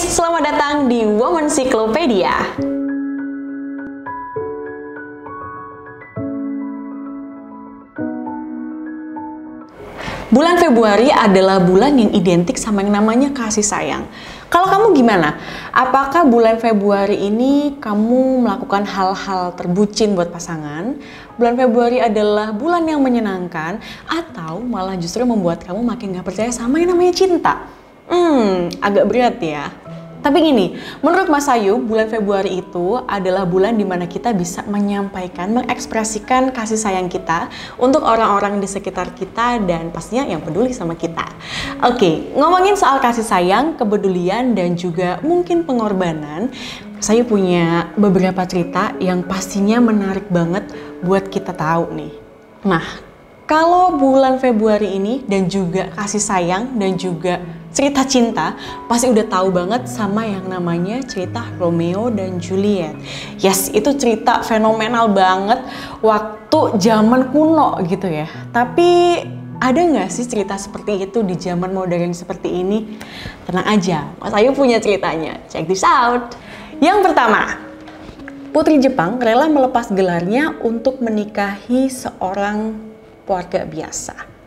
selamat datang di Womancyclopedia. Bulan Februari adalah bulan yang identik sama yang namanya kasih sayang. Kalau kamu gimana? Apakah bulan Februari ini kamu melakukan hal-hal terbucin buat pasangan? Bulan Februari adalah bulan yang menyenangkan atau malah justru membuat kamu makin gak percaya sama yang namanya cinta? Agak berat ya. Tapi gini, menurut Mas Ayu, bulan Februari itu adalah bulan dimana kita bisa menyampaikan, mengekspresikan kasih sayang kita untuk orang-orang di sekitar kita dan pastinya yang peduli sama kita. Oke, ngomongin soal kasih sayang, kepedulian, dan juga mungkin pengorbanan, saya punya beberapa cerita yang pastinya menarik banget buat kita tahu nih. Nah, kalau bulan Februari ini dan juga kasih sayang dan juga cerita cinta, pasti udah tahu banget sama yang namanya cerita Romeo dan Juliet. Yes, itu cerita fenomenal banget waktu zaman kuno gitu ya. Tapi ada nggak sih cerita seperti itu di zaman modern seperti ini? Tenang aja, Mas Ayu punya ceritanya. Check this out. Yang pertama, Putri Jepang rela melepas gelarnya untuk menikahi seorang warga biasa.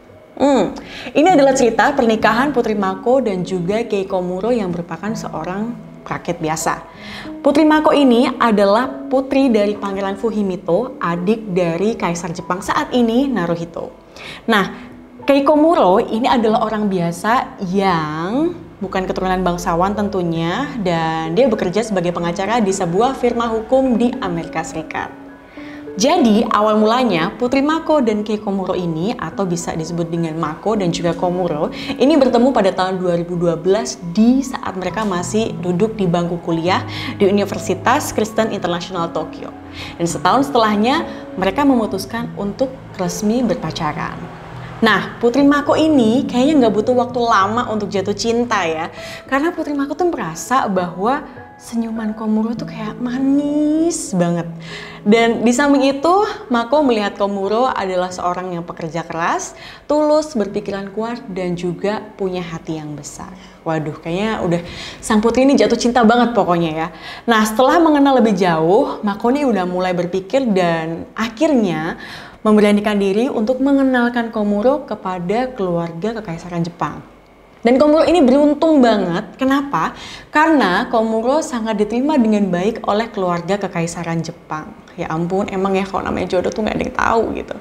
Ini adalah cerita pernikahan Putri Mako dan juga Keiko Muro yang merupakan seorang rakyat biasa. Putri Mako ini adalah putri dari Pangeran Fumihito, adik dari Kaisar Jepang saat ini, Naruhito. Nah, Keiko Muro ini adalah orang biasa yang bukan keturunan bangsawan tentunya, dan dia bekerja sebagai pengacara di sebuah firma hukum di Amerika Serikat. Jadi awal mulanya Putri Mako dan Keiko Muro ini, atau bisa disebut dengan Mako dan juga Komuro, ini bertemu pada tahun 2012 di saat mereka masih duduk di bangku kuliah di Universitas Kristen International Tokyo. Dan setahun setelahnya mereka memutuskan untuk resmi berpacaran. Nah, Putri Mako ini kayaknya nggak butuh waktu lama untuk jatuh cinta ya. Karena Putri Mako tuh merasa bahwa senyuman Komuro tuh kayak manis banget. Dan di samping itu, Mako melihat Komuro adalah seorang yang pekerja keras, tulus, berpikiran kuat, dan juga punya hati yang besar. Waduh, kayaknya udah sang putri ini jatuh cinta banget pokoknya ya. Nah, setelah mengenal lebih jauh, Mako ini udah mulai berpikir dan akhirnya memberanikan diri untuk mengenalkan Komuro kepada keluarga Kekaisaran Jepang. Dan Komuro ini beruntung banget. Kenapa? Karena Komuro sangat diterima dengan baik oleh keluarga Kekaisaran Jepang. Ya ampun, emang ya kalau namanya jodoh tuh gak ada yang tahu gitu.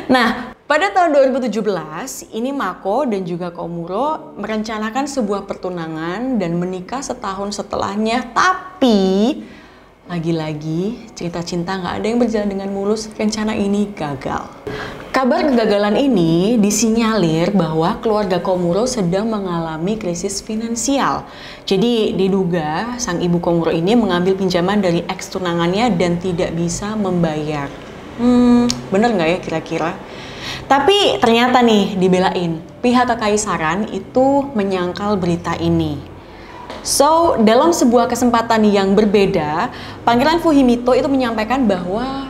Nah, pada tahun 2017, ini Mako dan juga Komuro merencanakan sebuah pertunangan dan menikah setahun setelahnya. Tapi lagi-lagi cerita cinta nggak ada yang berjalan dengan mulus, rencana ini gagal. Kabar kegagalan ini disinyalir bahwa keluarga Komuro sedang mengalami krisis finansial. Jadi diduga sang ibu Komuro ini mengambil pinjaman dari ex tunangannya dan tidak bisa membayar. Bener nggak ya kira-kira? Tapi ternyata nih dibelain, pihak kekaisaran itu menyangkal berita ini. So, dalam sebuah kesempatan yang berbeda, Pangeran Fumihito itu menyampaikan bahwa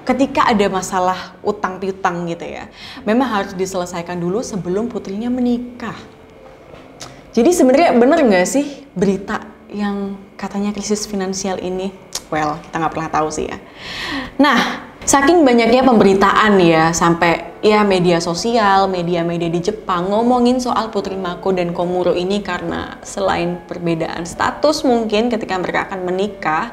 ketika ada masalah utang piutang gitu ya, memang harus diselesaikan dulu sebelum putrinya menikah. Jadi sebenarnya bener nggak sih berita yang katanya krisis finansial ini? Well, kita nggak pernah tahu sih ya. Nah, saking banyaknya pemberitaan ya, sampai ya media sosial, media-media di Jepang ngomongin soal Putri Mako dan Komuro ini karena selain perbedaan status mungkin ketika mereka akan menikah,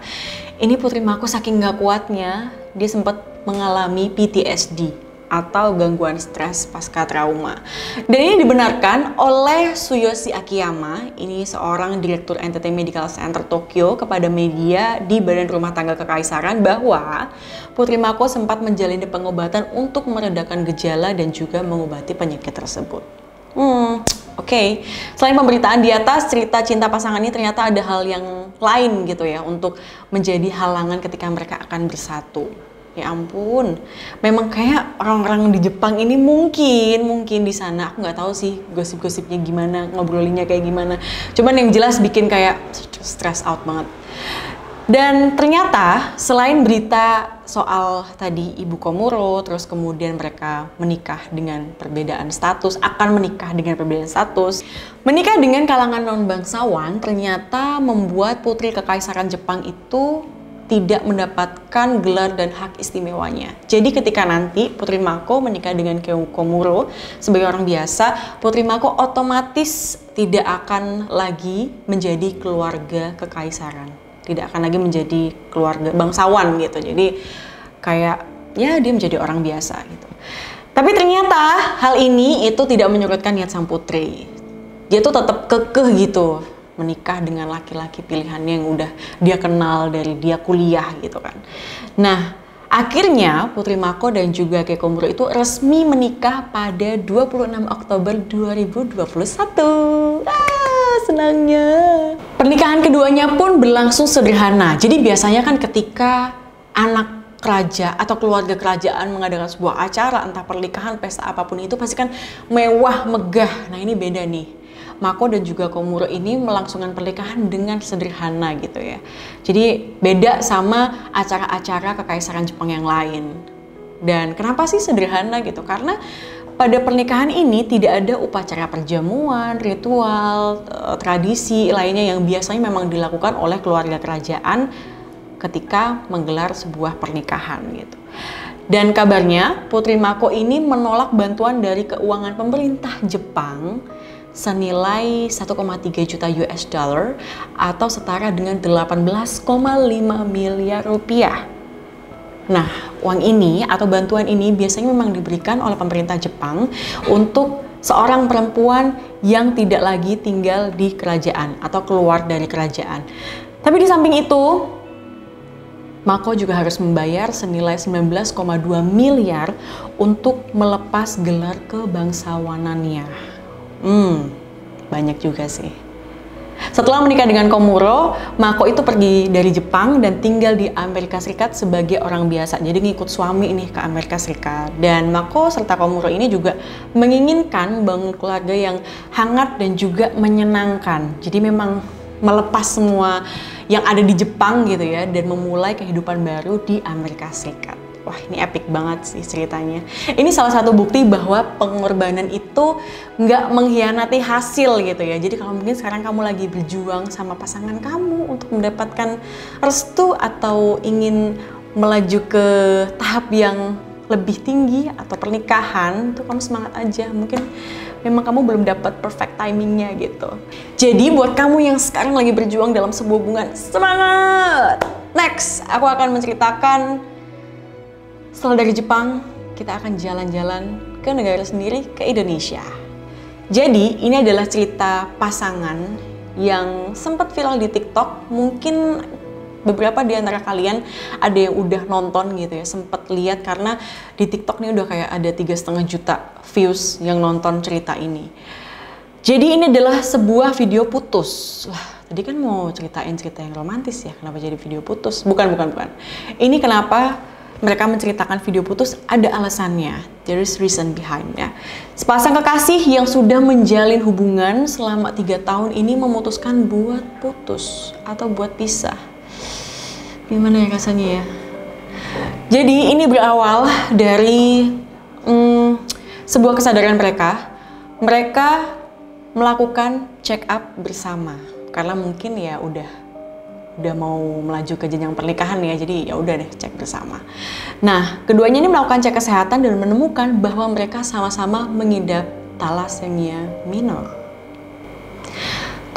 ini Putri Mako saking gak kuatnya, dia sempat mengalami PTSD atau gangguan stres pasca trauma. Dan ini dibenarkan oleh Tsuyoshi Akiyama, ini seorang direktur NTT Medical Center Tokyo, kepada media di Badan Rumah Tangga Kekaisaran bahwa Putri Mako sempat menjalani pengobatan untuk meredakan gejala dan juga mengobati penyakit tersebut. Oke. Selain pemberitaan di atas, cerita cinta pasangan ini ternyata ada hal yang lain gitu ya untuk menjadi halangan ketika mereka akan bersatu. Ya ampun, memang kayak orang-orang di Jepang ini mungkin di sana, aku nggak tahu sih gosip-gosipnya gimana, ngobrolinnya kayak gimana. Cuman yang jelas bikin kayak stress out banget. Dan ternyata selain berita soal tadi Ibu Komuro, terus kemudian mereka menikah dengan perbedaan status, akan menikah dengan perbedaan status, menikah dengan kalangan non-bangsawan ternyata membuat putri kekaisaran Jepang itu tidak mendapatkan gelar dan hak istimewanya. Jadi ketika nanti Putri Mako menikah dengan Komuro sebagai orang biasa, Putri Mako otomatis tidak akan lagi menjadi keluarga kekaisaran. Tidak akan lagi menjadi keluarga bangsawan gitu. Jadi kayak ya dia menjadi orang biasa gitu. Tapi ternyata hal ini itu tidak menyurutkan niat sang putri. Dia tuh tetap kekeh gitu menikah dengan laki-laki pilihannya yang udah dia kenal dari dia kuliah gitu kan. Nah, akhirnya Putri Mako dan juga Komuro itu resmi menikah pada 26 Oktober 2021. Senangnya. Pernikahan keduanya pun berlangsung sederhana. Jadi biasanya kan ketika anak raja atau keluarga kerajaan mengadakan sebuah acara, entah pernikahan, pesta apapun itu pasti kan mewah, megah. Nah ini beda nih. Mako dan juga Komuro ini melangsungkan pernikahan dengan sederhana gitu ya. Jadi beda sama acara-acara kekaisaran Jepang yang lain. Dan kenapa sih sederhana gitu? Karena pada pernikahan ini tidak ada upacara perjamuan, ritual, tradisi lainnya yang biasanya memang dilakukan oleh keluarga kerajaan ketika menggelar sebuah pernikahan gitu. Dan kabarnya Putri Mako ini menolak bantuan dari keuangan pemerintah Jepang senilai 1,3 juta US dollar atau setara dengan 18,5 miliar rupiah. Nah, uang ini atau bantuan ini biasanya memang diberikan oleh pemerintah Jepang untuk seorang perempuan yang tidak lagi tinggal di kerajaan atau keluar dari kerajaan. Tapi di samping itu, Mako juga harus membayar senilai 19,2 miliar untuk melepas gelar kebangsawanannya. Banyak juga sih. Setelah menikah dengan Komuro, Mako itu pergi dari Jepang dan tinggal di Amerika Serikat sebagai orang biasa. Jadi ngikut suami ini ke Amerika Serikat. Dan Mako serta Komuro ini juga menginginkan bangun keluarga yang hangat dan juga menyenangkan. Jadi memang melepas semua yang ada di Jepang gitu ya dan memulai kehidupan baru di Amerika Serikat. Wah, ini epic banget sih ceritanya. Ini salah satu bukti bahwa pengorbanan itu nggak mengkhianati hasil gitu ya. Jadi kalau mungkin sekarang kamu lagi berjuang sama pasangan kamu untuk mendapatkan restu atau ingin melaju ke tahap yang lebih tinggi atau pernikahan, tuh kamu semangat aja. Mungkin memang kamu belum dapat perfect timingnya gitu. Jadi buat kamu yang sekarang lagi berjuang dalam sebuah hubungan, semangat! Next, aku akan menceritakan setelah dari Jepang, kita akan jalan-jalan ke negara sendiri, ke Indonesia. Jadi, ini adalah cerita pasangan yang sempat viral di TikTok. Mungkin beberapa di antara kalian ada yang udah nonton gitu ya, sempat lihat karena di TikTok ini udah kayak ada 3,5 juta views yang nonton cerita ini. Jadi ini adalah sebuah video putus. Lah, tadi kan mau ceritain cerita yang romantis ya, kenapa jadi video putus? Bukan. Ini kenapa mereka menceritakan video putus, ada alasannya. There is reason behind ya. Sepasang kekasih yang sudah menjalin hubungan selama 3 tahun ini memutuskan buat putus atau buat pisah. Gimana ya rasanya ya? Jadi ini berawal dari sebuah kesadaran mereka. Mereka melakukan check up bersama karena mungkin ya udah mau melaju ke jenjang pernikahan ya, jadi ya udah deh cek bersama. Nah, keduanya ini melakukan cek kesehatan dan menemukan bahwa mereka sama-sama mengidap thalassemia minor.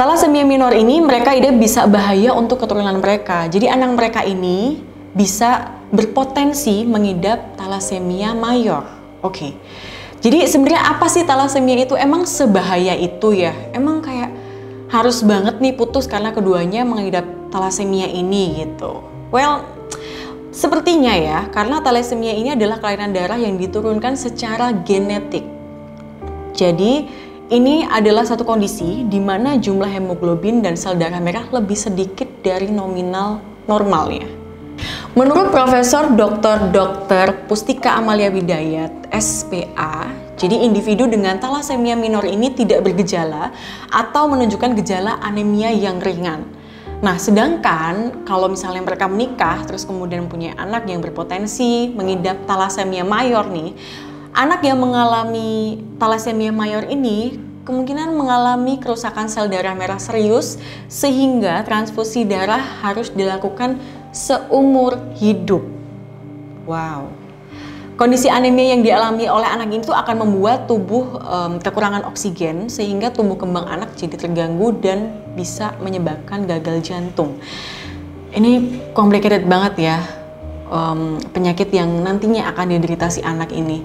Thalassemia minor ini mereka idap bisa bahaya untuk keturunan mereka. Jadi anak mereka ini bisa berpotensi mengidap thalassemia mayor. Oke. Jadi sebenarnya apa sih thalassemia itu? Emang sebahaya itu ya? Emang kayak harus banget nih putus karena keduanya mengidap thalassemia ini gitu. Well, sepertinya ya, karena thalassemia ini adalah kelainan darah yang diturunkan secara genetik. Jadi, ini adalah satu kondisi di mana jumlah hemoglobin dan sel darah merah lebih sedikit dari nominal normalnya. Menurut Profesor Dr. Pustika Amalia Widayat, SPA, jadi individu dengan thalassemia minor ini tidak bergejala atau menunjukkan gejala anemia yang ringan. Nah, sedangkan kalau misalnya mereka menikah terus kemudian punya anak yang berpotensi mengidap thalassemia mayor nih, anak yang mengalami thalassemia mayor ini kemungkinan mengalami kerusakan sel darah merah serius sehingga transfusi darah harus dilakukan seumur hidup. Wow. Kondisi anemia yang dialami oleh anak itu akan membuat tubuh kekurangan oksigen sehingga tumbuh kembang anak jadi terganggu dan bisa menyebabkan gagal jantung. Ini complicated banget ya, penyakit yang nantinya akan diderita si anak ini.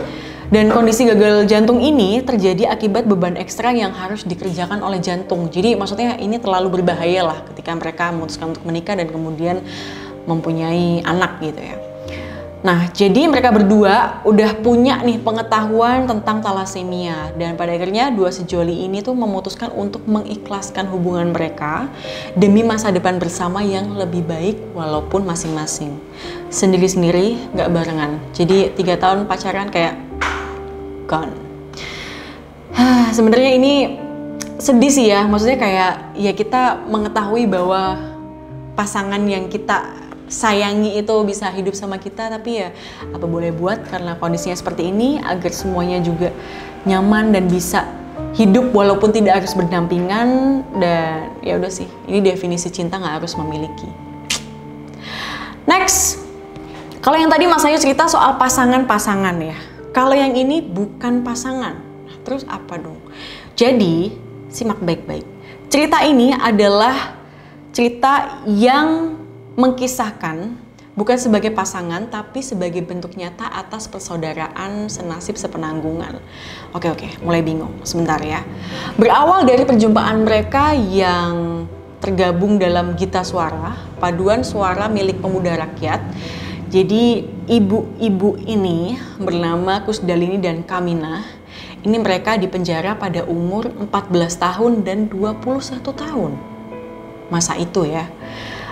Dan kondisi gagal jantung ini terjadi akibat beban ekstra yang harus dikerjakan oleh jantung. Jadi maksudnya ini terlalu berbahaya lah ketika mereka memutuskan untuk menikah dan kemudian mempunyai anak gitu ya. Nah, jadi mereka berdua udah punya nih pengetahuan tentang thalassemia dan pada akhirnya dua sejoli ini tuh memutuskan untuk mengikhlaskan hubungan mereka demi masa depan bersama yang lebih baik walaupun masing-masing sendiri-sendiri, nggak barengan. Jadi 3 tahun pacaran kayak gone. Sebenarnya ini sedih sih ya, maksudnya kayak ya kita mengetahui bahwa pasangan yang kita sayangi itu bisa hidup sama kita, tapi ya apa boleh buat karena kondisinya seperti ini agar semuanya juga nyaman dan bisa hidup walaupun tidak harus berdampingan. Dan ya udah sih, ini definisi cinta nggak harus memiliki. Next, kalau yang tadi Mas Ayu cerita soal pasangan-pasangan ya, kalau yang ini bukan pasangan, terus apa dong? Jadi simak baik-baik, cerita ini adalah cerita yang mengkisahkan bukan sebagai pasangan tapi sebagai bentuk nyata atas persaudaraan senasib sepenanggungan. Oke, mulai bingung sebentar ya. Berawal dari perjumpaan mereka yang tergabung dalam Gita Suara, paduan suara milik pemuda rakyat. Jadi ibu-ibu ini bernama Kusdalini dan Kamina. Ini mereka dipenjara pada umur 14 tahun dan 21 tahun. Masa itu ya.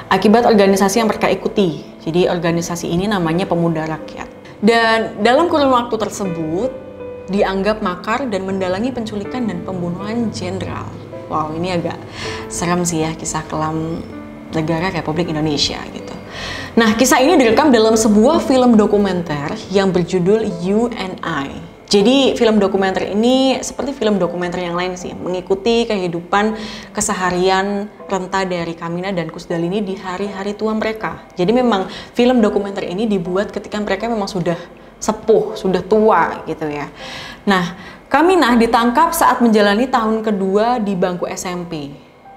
Akibat organisasi yang mereka ikuti. Jadi organisasi ini namanya Pemuda Rakyat. Dan dalam kurun waktu tersebut dianggap makar dan mendalangi penculikan dan pembunuhan jenderal. Wow, ini agak serem sih ya, kisah kelam negara Republik Indonesia gitu. Nah, kisah ini direkam dalam sebuah film dokumenter yang berjudul You and I. Jadi film dokumenter ini seperti film dokumenter yang lain sih, mengikuti kehidupan keseharian renta dari Kamina dan Kusdalini di hari-hari tua mereka. Jadi memang film dokumenter ini dibuat ketika mereka memang sudah sepuh, sudah tua gitu ya. Nah, Kamina ditangkap saat menjalani tahun kedua di bangku SMP.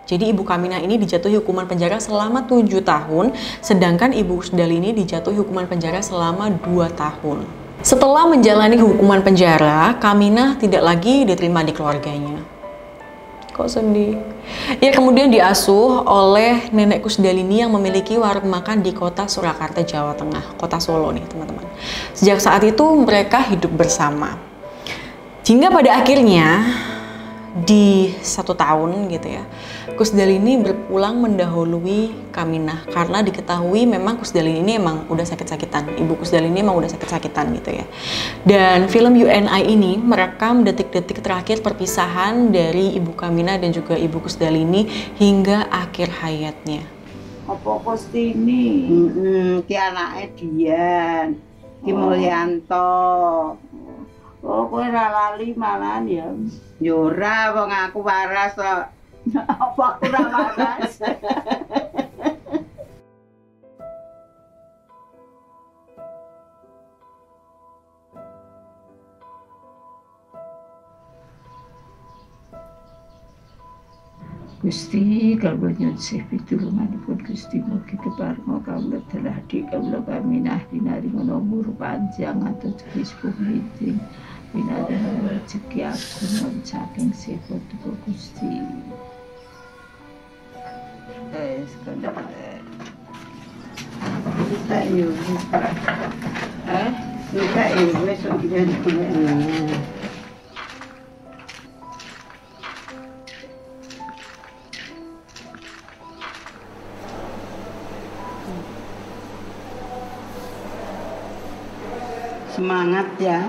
Jadi ibu Kamina ini dijatuhi hukuman penjara selama 7 tahun, sedangkan ibu Kusdalini dijatuhi hukuman penjara selama 2 tahun. Setelah menjalani hukuman penjara, Kamina tidak lagi diterima di keluarganya. Kok sedih? Ia kemudian diasuh oleh nenek Kusdalini yang memiliki warung makan di kota Surakarta, Jawa Tengah, kota Solo nih teman-teman. Sejak saat itu mereka hidup bersama. Hingga pada akhirnya di 1 tahun gitu ya, Kusdalini berpulang mendahului Kamina karena diketahui memang Kusdalini ini emang udah sakit-sakitan, ibu Kusdalini emang udah sakit-sakitan gitu ya. Dan film UNI ini merekam detik-detik terakhir perpisahan dari ibu Kamina dan juga ibu Kusdalini hingga akhir hayatnya. Apa Kustini? Ki anake Dian, Ki Mulyanto. Oh, kowe ora lali malahan ya. Ya ora, wong aku waras kok. Apa aku ora waras? Gusti kawula nyuwun sewu pitulunganipun Gusti mugi kepareng kawula daladi kawula Kaminah pinaringa umur panjang atus sepuh witing pinaringa rezeki agung saking sewu Gusti. Sekarang kita yuk, kita yuk besok semangat ya,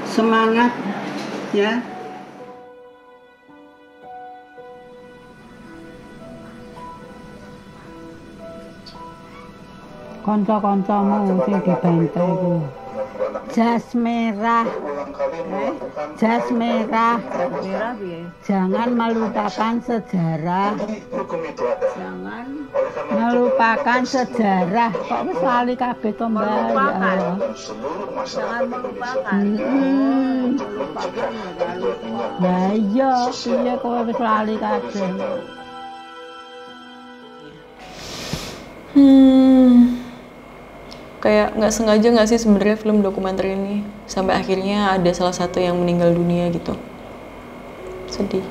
semangat ya. Kanca-kancamu sing dibantai ku. Jas merah. Jas merah. Merah piye? Jangan melupakan sejarah. Jangan melupakan sejarah. Kok wis lali kabeh to, Mbak? Melupakan. Ya Allah. Jangan melupakan. Melupakan. Lah iya, piye kowe wis lali kabeh. Kayak nggak sengaja nggak sih sebenarnya film dokumenter ini sampai akhirnya ada salah satu yang meninggal dunia gitu. Sedih.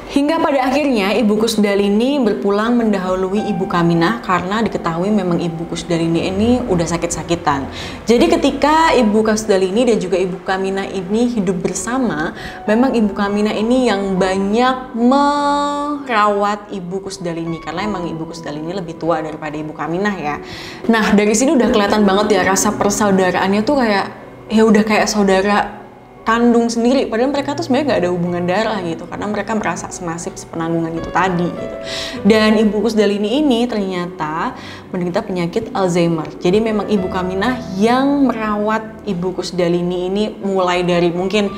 Hingga pada akhirnya Ibu Kusdalini berpulang mendahului Ibu Kaminah karena diketahui memang Ibu Kusdalini ini udah sakit-sakitan. Jadi ketika Ibu Kusdalini dan juga Ibu Kaminah ini hidup bersama, memang Ibu Kaminah ini yang banyak merawat Ibu Kusdalini karena emang Ibu Kusdalini lebih tua daripada Ibu Kaminah ya. Nah dari sini udah kelihatan banget ya rasa persaudaraannya tuh kayak ya udah kayak saudara kandung sendiri, padahal mereka tuh sebenarnya nggak ada hubungan darah gitu karena mereka merasa senasib sepenanggungan itu tadi gitu. Dan Ibu Kusdalini ini ternyata menderita penyakit Alzheimer. Jadi memang Ibu Kaminah yang merawat Ibu Kusdalini ini mulai dari mungkin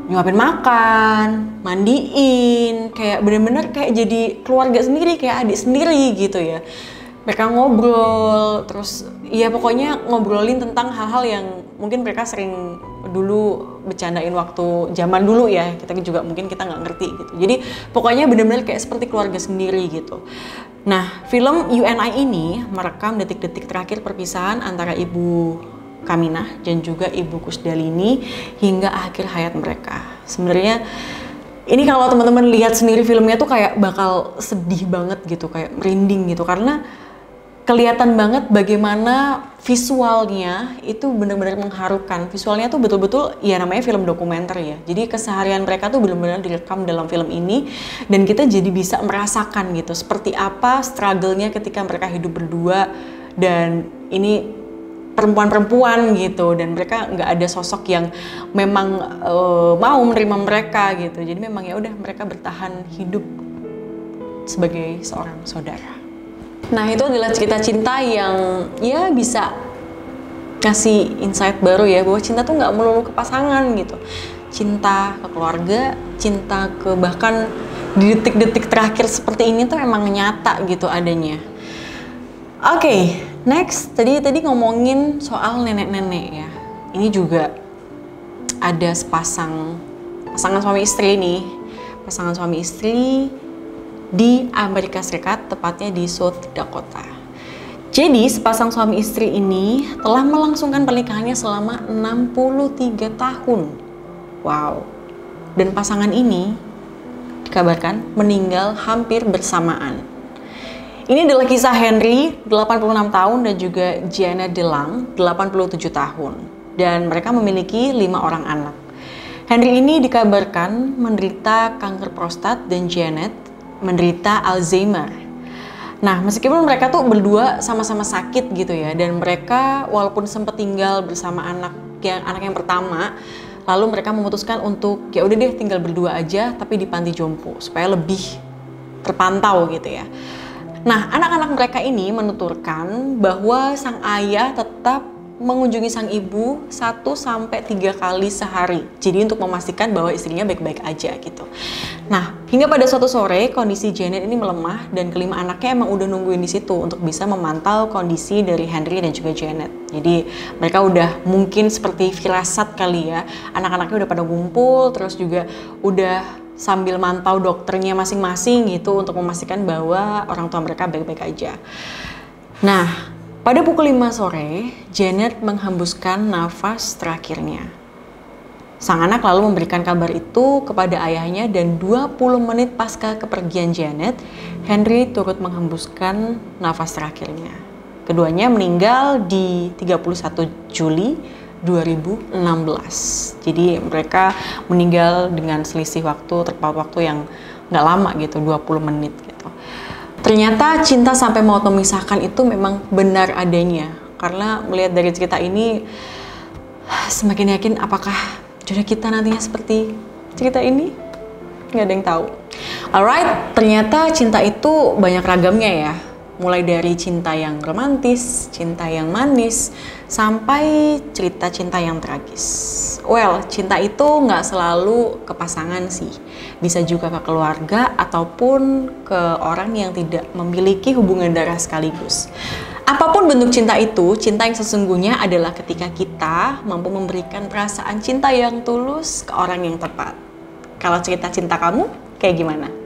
nyuapin makan, mandiin, kayak bener-bener kayak jadi keluarga sendiri, kayak adik sendiri gitu ya. Mereka ngobrol, terus ya pokoknya ngobrolin tentang hal-hal yang mungkin mereka sering dulu bercandain waktu zaman dulu ya, kita juga mungkin kita nggak ngerti gitu. Jadi pokoknya bener-bener kayak seperti keluarga sendiri gitu. Nah, film You and I ini merekam detik-detik terakhir perpisahan antara Ibu Kaminah dan juga Ibu Kusdalini hingga akhir hayat mereka. Sebenarnya ini kalau teman-teman lihat sendiri filmnya tuh kayak bakal sedih banget gitu, kayak merinding gitu karena kelihatan banget bagaimana visualnya itu benar-benar mengharukan. Visualnya tuh betul-betul ya namanya film dokumenter ya. Jadi keseharian mereka tuh benar-benar direkam dalam film ini dan kita jadi bisa merasakan gitu seperti apa struggle-nya ketika mereka hidup berdua dan ini perempuan-perempuan gitu dan mereka nggak ada sosok yang memang mau menerima mereka gitu. Jadi memang ya udah mereka bertahan hidup sebagai seorang saudara. Nah itu adalah cerita cinta yang ya bisa ngasih insight baru ya bahwa cinta tuh nggak melulu ke pasangan gitu. Cinta ke keluarga, cinta ke bahkan di detik-detik terakhir seperti ini tuh emang nyata gitu adanya. Oke, next tadi ngomongin soal nenek-nenek ya. Ini juga ada pasangan suami istri nih, pasangan suami istri di Amerika Serikat, tepatnya di South Dakota. Jadi sepasang suami istri ini telah melangsungkan pernikahannya selama 63 tahun. Wow. Dan pasangan ini dikabarkan meninggal hampir bersamaan. Ini adalah kisah Henry, 86 tahun, dan juga Janet DeLange, 87 tahun. Dan mereka memiliki 5 orang anak. Henry ini dikabarkan menderita kanker prostat dan Janet menderita Alzheimer. Nah, meskipun mereka tuh berdua sama-sama sakit gitu ya, dan mereka walaupun sempat tinggal bersama anak yang pertama, lalu mereka memutuskan untuk ya udah deh tinggal berdua aja, tapi di panti jompo supaya lebih terpantau gitu ya. Nah, anak-anak mereka ini menuturkan bahwa sang ayah tetap mengunjungi sang ibu 1-3 kali sehari. Jadi untuk memastikan bahwa istrinya baik-baik aja gitu. Nah, hingga pada suatu sore kondisi Janet ini melemah dan kelima anaknya emang udah nungguin di situ untuk bisa memantau kondisi dari Henry dan juga Janet. Jadi mereka udah mungkin seperti firasat kali ya. Anak-anaknya udah pada ngumpul, terus juga udah sambil mantau dokternya masing-masing gitu untuk memastikan bahwa orang tua mereka baik-baik aja. Nah, pada pukul 5 sore, Janet menghembuskan nafas terakhirnya. Sang anak lalu memberikan kabar itu kepada ayahnya dan 20 menit pasca kepergian Janet, Henry turut menghembuskan nafas terakhirnya. Keduanya meninggal di 31 Juli 2016. Jadi mereka meninggal dengan selisih waktu, terpaut waktu yang nggak lama gitu, 20 menit gitu. Ternyata cinta sampai mau memisahkan itu memang benar adanya. Karena melihat dari cerita ini, semakin yakin apakah jodoh kita nantinya seperti cerita ini? Nggak ada yang tahu. Alright, ternyata cinta itu banyak ragamnya ya. Mulai dari cinta yang romantis, cinta yang manis, sampai cerita cinta yang tragis. Well, cinta itu nggak selalu ke pasangan sih. Bisa juga ke keluarga ataupun ke orang yang tidak memiliki hubungan darah sekaligus. Apapun bentuk cinta itu, cinta yang sesungguhnya adalah ketika kita mampu memberikan perasaan cinta yang tulus ke orang yang tepat. Kalau cerita cinta kamu, kayak gimana?